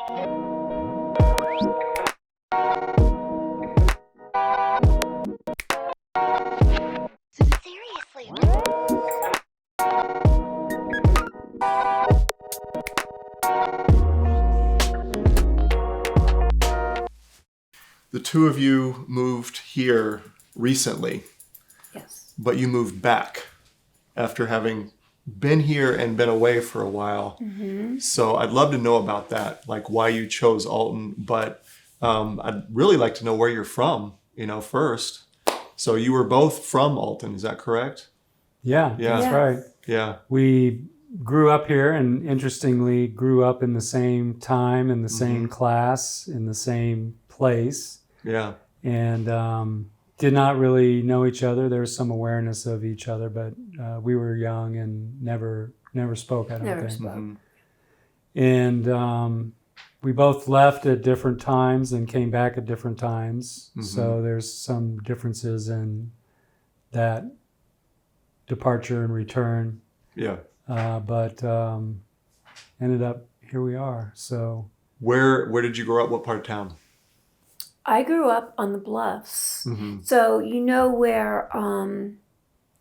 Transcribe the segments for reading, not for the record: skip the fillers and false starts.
Seriously. The two of you moved here recently, Yes. but you moved back after having been here and been away for a while. Mm-hmm. So I'd love to know about that, like why you chose Alton, but I'd really like to know where you're from, first. So you were both from Alton, is that correct? Yeah, Yeah. that's right. Yeah. We grew up here and interestingly grew up in the same time, in the same class, in the same place. Yeah. And did not really know each other. There was some awareness of each other, but we were young and never spoke, I don't Never think. spoke. Mm-hmm. And we both left at different times and came back at different times. Mhm. So there's some differences in that departure and return. Yeah. But ended up here we are. So Where did you grow up? What part of town? I grew up on the Bluffs. Mm-hmm. So you know where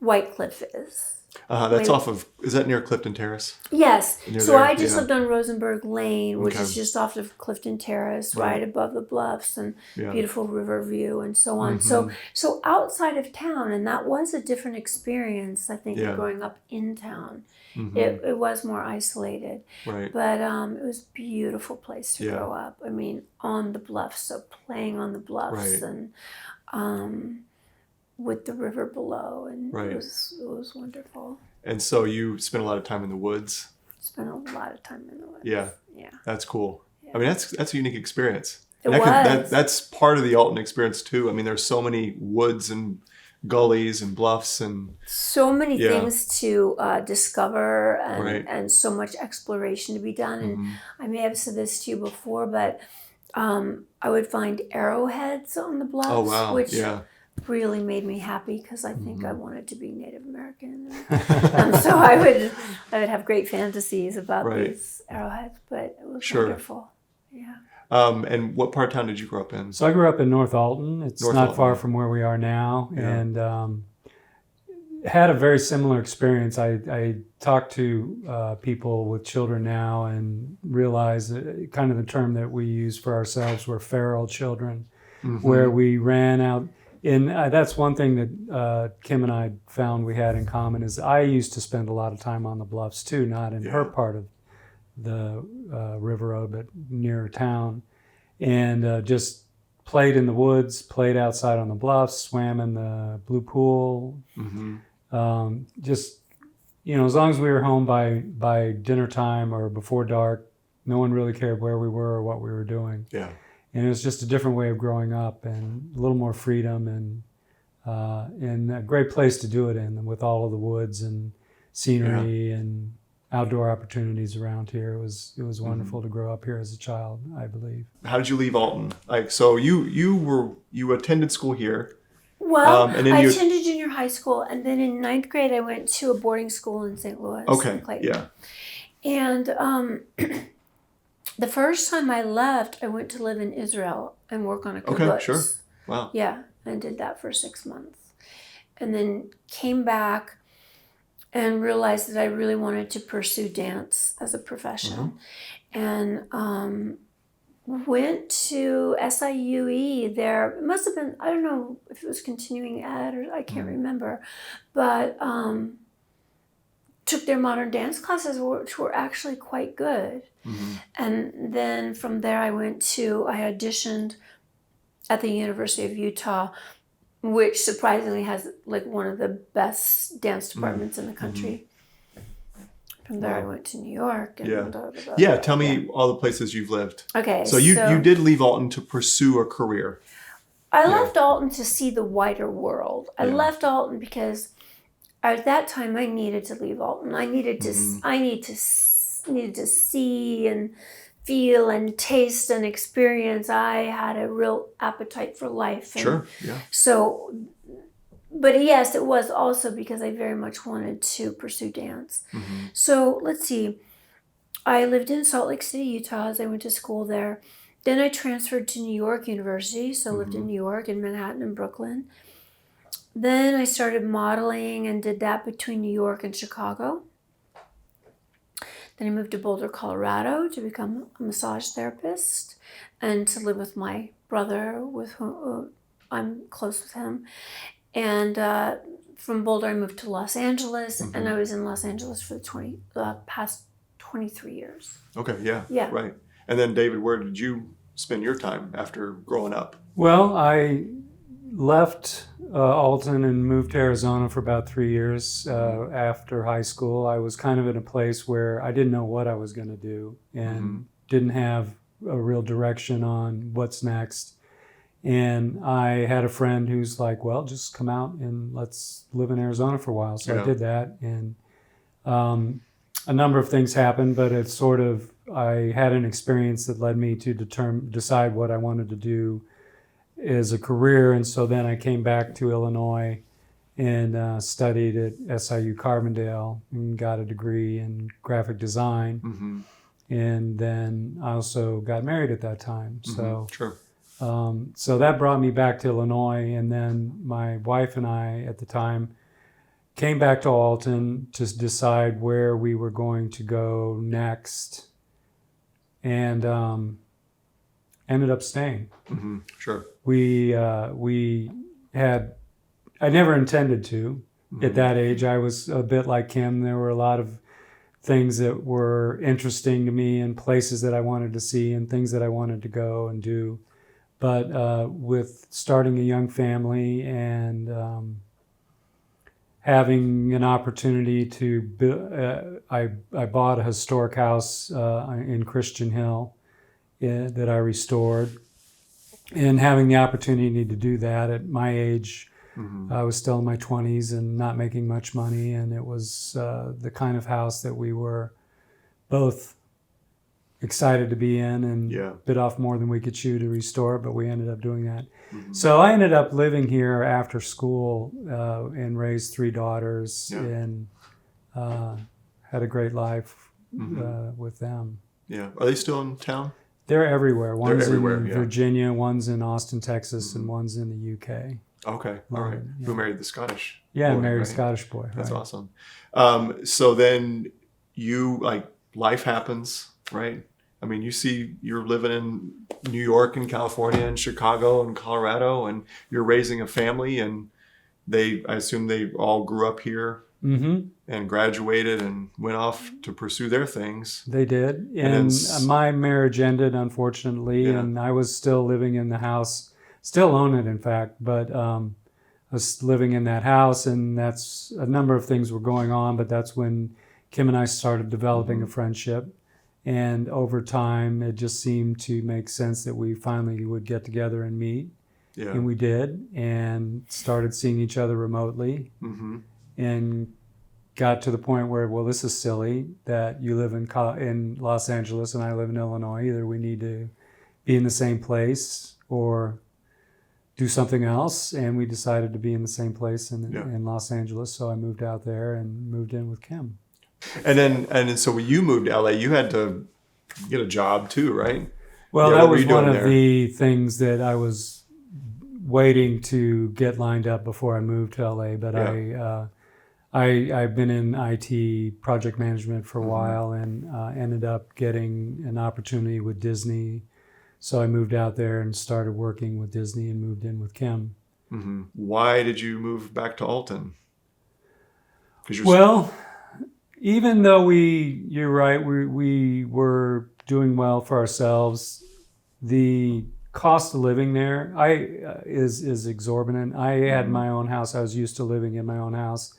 White Cliff is? That's off of, is that near Clifton Terrace? Yes. Near So there? I just Yeah. lived on Rosenberg Lane, which Okay. is just off of Clifton Terrace, Right. right above the Bluffs, and Yeah. beautiful river view and so on. Mhm. So outside of town, and that was a different experience, I think, Yeah. growing up in town. Mhm. It was more isolated, Right. but it was a beautiful place to Yeah. grow up. I mean, on the bluffs, so playing on the bluffs Right. and with the river below, and Right. it was wonderful. And so you spent a lot of time in the woods. Spent a lot of time in the woods. Yeah. Yeah. That's cool. Yeah. I mean, that's a unique experience. It And was. that's part of the Alton experience too. I mean, there's so many woods and gullies and bluffs and So many Yeah. things to discover and, Right. and so much exploration to be done. And Mhm. I may have said this to you before, but I would find arrowheads on the bluffs, Oh wow. which Yeah. really made me happy because I think I Mhm. wanted to be Native American. So I would have great fantasies about Right. these arrowheads, but it was Sure. wonderful. Yeah. And what part of town did you grow up in? I grew up in North Alton. It's North not Alton, far yeah. from where we are now, Yeah. and had a very similar experience. I talk to people with children now and realize that kind of the term that we use for ourselves were feral children, Mhm. where we ran out. And that's one thing that Kim and I found we had in common is I used to spend a lot of time on the bluffs too, not in her Yeah. part of the river road, but near town, and just played in the woods, played outside on the bluffs, swam in the blue pool. Mhm. Just, as long as we were home by dinner time or before dark, no one really cared where we were or what we were doing. Yeah. And it was just a different way of growing up and a little more freedom and a great place to do it in with all of the woods and scenery and outdoor opportunities around here. It was wonderful to grow up here as a child, I believe. How did you leave Alton? Like, so you attended school here. Well, And then I you- attended junior high school, and then in ninth grade, I went to a boarding school in St. Louis. Okay. in Clayton. Yeah. And the first time I left, I went to live in Israel and work on a kibbutz. Okay, sure. Wow. Yeah, and did that for 6 months. And then came back and realized that I really wanted to pursue dance as a profession. And went to SIUE there. It must have been, I don't know if it was continuing ed or I can't remember, but took their modern dance classes, which were actually quite good. Mhm. And then from there I auditioned at the University of Utah, which surprisingly has like one of the best dance departments in the country. From there I went to New York. And Yeah. Yeah. Tell me all the places you've lived. Okay. So you did leave Alton to pursue a career. I left Alton to see the wider world. I left Alton because at that time I needed to leave Alton. I needed to needed to see and feel and taste and experience. I had a real appetite for life. And Sure. Yeah. so, but yes, it was also because I very much wanted to pursue dance. Mhm. So let's see. I lived in Salt Lake City, Utah, as I went to school there. Then I transferred to New York University, so lived in New York, in Manhattan and Brooklyn. Then I started modeling and did that between New York and Chicago. Then I moved to Boulder, Colorado to become a massage therapist and to live with my brother, with whom I'm close with him. And from Boulder, I moved to Los Angeles, and I was in Los Angeles for the past 23 years. Okay, yeah, Yeah. right. And then, David, where did you spend your time after growing up? Well, I left Alton and moved to Arizona for about 3 years after high school. I was kind of in a place where I didn't know what I was going to do and didn't have a real direction on what's next. And I had a friend who's like, well, just come out and let's live in Arizona for a while. So I did that. And a number of things happened, but it's sort of, I had an experience that led me to decide what I wanted to do as a career. And so then I came back to Illinois and studied at SIU Carbondale and got a degree in graphic design. And then I also got married at that time. So, so that brought me back to Illinois. And then my wife and I at the time came back to Alton to decide where we were going to go next. And ended up staying. We had, I never intended to at that age. I was a bit like Kim. There were a lot of things that were interesting to me and places that I wanted to see and things that I wanted to go and do. But with starting a young family and having an opportunity to, I bought a historic house in Christian Hill that I restored. And having the opportunity to do that at my age, I was still in my 20s and not making much money. And it was the kind of house that we were both excited to be in and bit off more than we could chew to restore, but we ended up doing that. So I ended up living here after school and raised 3 daughters and had a great life with them. Yeah. Are they still in town? They're everywhere. One's in Virginia, one's in Austin, Texas, and one's in the UK. Okay. All right. Who married the Scottish boy, married right? a Scottish boy. That's awesome. So then you, like, life happens, right? I mean, you're living in New York and California and Chicago and Colorado, and you're raising a family, and I assume they all grew up here and graduated and went off to pursue their things. They did. And my marriage ended, unfortunately, and I was still living in the house, still own it, in fact, but I was living in that house, and that's a number of things were going on, but that's when Kim and I started developing a friendship. And over time, it just seemed to make sense that we finally would get together and meet. Yeah. And we did, and started seeing each other remotely. And got to the point where, well, this is silly that you live in Los Angeles and I live in Illinois. Either we need to be in the same place or do something else. And we decided to be in the same place in Los Angeles. So I moved out there and moved in with Kim. And then so when you moved to LA, you had to get a job too, right? Well, that was one of the things that I was waiting to get lined up before I moved to LA. But I've been in IT project management for a while and ended up getting an opportunity with Disney. So I moved out there and started working with Disney and moved in with Kim. Why did you move back to Alton? Well, even though you're right, we were doing well for ourselves, the cost of living there is exorbitant. I had my own house. I was used to living in my own house.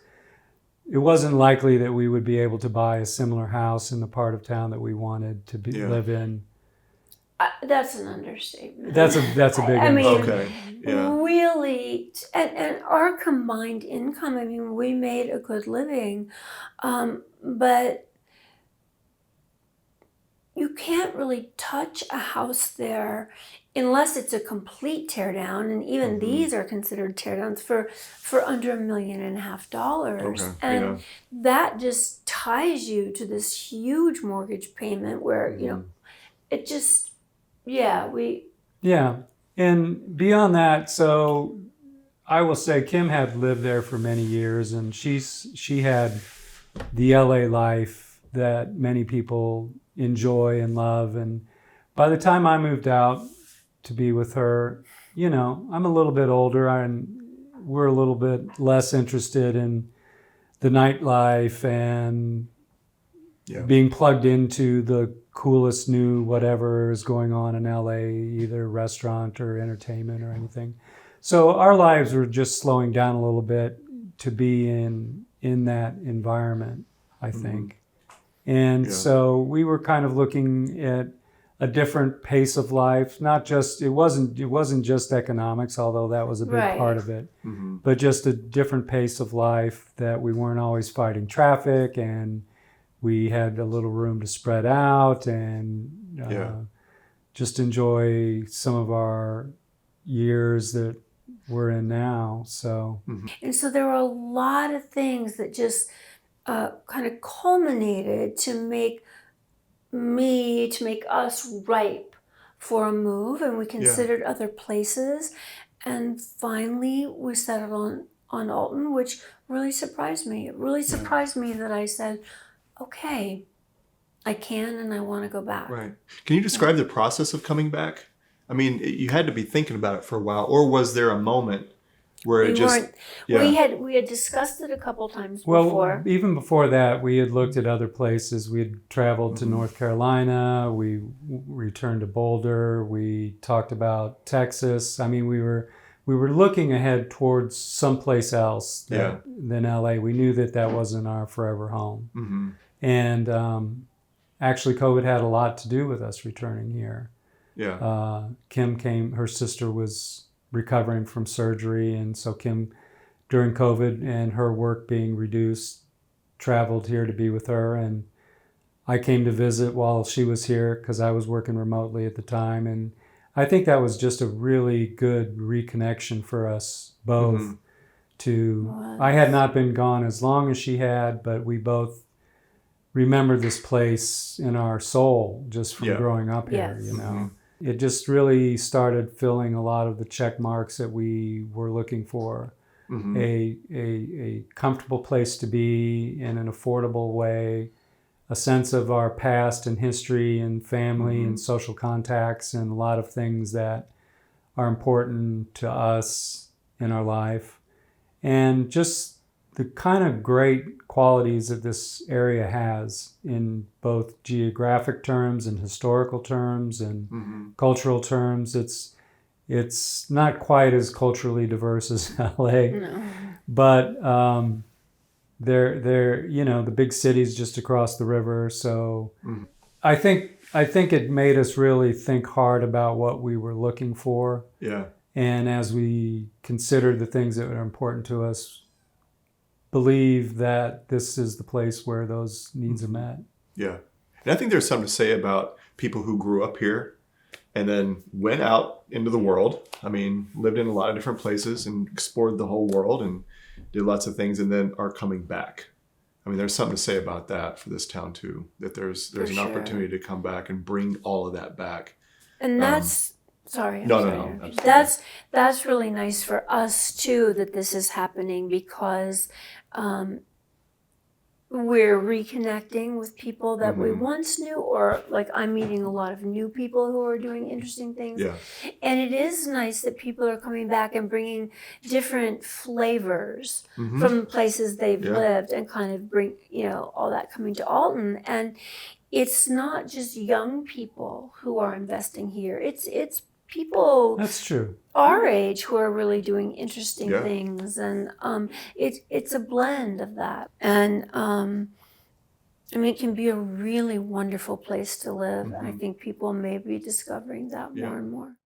It wasn't likely that we would be able to buy a similar house in the part of town that we wanted to live in. That's an understatement. That's a big understatement. Really, and our combined income, I mean, we made a good living, but you can't really touch a house there unless it's a complete tear down, and even these are considered tear downs for under $1.5 million. Okay. And Yeah. that just ties you to this huge mortgage payment where, you know, it just, yeah, Yeah. And beyond that, so I will say Kim had lived there for many years, and she had the LA life that many people enjoy and love. And by the time I moved out to be with her, you know, I'm a little bit older and we're a little bit less interested in the nightlife and Yeah. being plugged into the coolest new whatever is going on in LA, either restaurant or entertainment or anything. So our lives were just slowing down a little bit to be in that environment, I think. And Yeah. so we were kind of looking at a different pace of life. Not just it wasn't just economics, although that was a big Right. part of it, but just a different pace of life, that we weren't always fighting traffic, and we had a little room to spread out and just enjoy some of our years that we're in now. So and so there were a lot of things that just kind of culminated to make us ripe for a move, and we considered other places, and finally we settled on Alton, which really surprised me. It really surprised me that I said, okay, I can and I want to go back. Right. Can you describe the process of coming back? I mean, you had to be thinking about it for a while, or was there a moment where it just? weren't- we had discussed it a couple times before. well, even before that, we had looked at other places. We had traveled to North Carolina. We returned to Boulder. We talked about Texas. I mean, we were looking ahead towards someplace else than LA. We knew that wasn't our forever home. And actually, COVID had a lot to do with us returning here. Kim came, her sister was recovering from surgery, and so Kim, during COVID and her work being reduced, traveled here to be with her, and I came to visit while she was here because I was working remotely at the time. And I think that was just a really good reconnection for us both. I had not been gone as long as she had, but we both remembered this place in our soul just from growing up here, you know. It just really started filling a lot of the check marks that we were looking for. A comfortable place to be in an affordable way, a sense of our past and history and family and social contacts and a lot of things that are important to us in our life, and just the kind of great qualities that this area has in both geographic terms and historical terms and cultural terms. It's not quite as culturally diverse as LA, but they're you know, the big cities just across the river. So I think it made us really think hard about what we were looking for. And as we considered the things that were important to us, believe that this is the place where those needs are met. And I think there's something to say about people who grew up here and then went out into the world. I mean, lived in a lot of different places and explored the whole world and did lots of things, and then are coming back. I mean, there's something to say about that for this town too, that there's an opportunity to come back and bring all of that back. And that's sorry. No. That's really nice for us too, that this is happening, because we're reconnecting with people that we once knew, or like I'm meeting a lot of new people who are doing interesting things. And it is nice that people are coming back and bringing different flavors from the places they've lived, and kind of bring, you know, all that coming to Alton. And it's not just young people who are investing here. It's people That's true. our age who are really doing interesting things, and it's a blend of that. And I mean, it can be a really wonderful place to live. I think people may be discovering that more and more.